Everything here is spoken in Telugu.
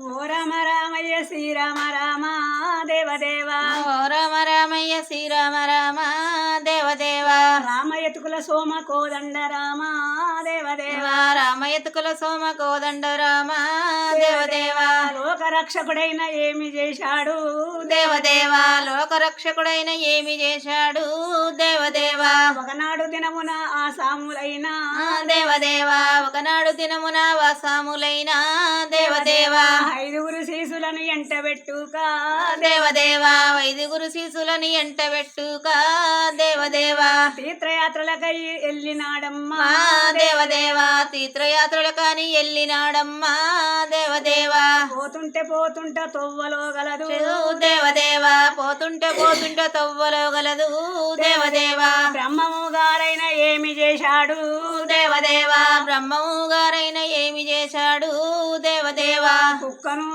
ఓ రామ రామయ్య శ్రీరామ రామ దేవదేవా ఓ రామ రామయ్య శ్రీరామ రామ దేవదేవా రామ యతుకుల సోమ కోదండ రామ దేవదేవా రామ యతుకుల సోమ కోదండ రామ దేవదేవా లోక రక్షకుడైన ఏమి చేశాడు దేవదేవా లోక రక్షకుడైన ఏమి చేశాడు దేవదేవా ఒకనాడు దినమున ఆ సాములైన దేవదేవా ఒకనాడు దినమున వాసాములైన దేవదేవా ఐదుగురు శిశులను ఎంటబెట్టుక దేవదేవా ఐదుగురు శిశులని ఎంటబెట్టుక దేవదేవా తీర్థయాత్రలకై వెళ్ళినాడమ్మా దేవదేవా తీర్థయాత్రలు కాని వెళ్ళినాడమ్మా దేవదేవా పోతుంటే తొవ్వలో గలదు దేవదేవా పోతుంటే తవ్వలో గలదు దేవదేవా బ్రహ్మము గారైన ఏమి చేశాడు దేవదేవా బ్రహ్మము గారైన ఏమి చేశాడు దేవదేవా కుక్కను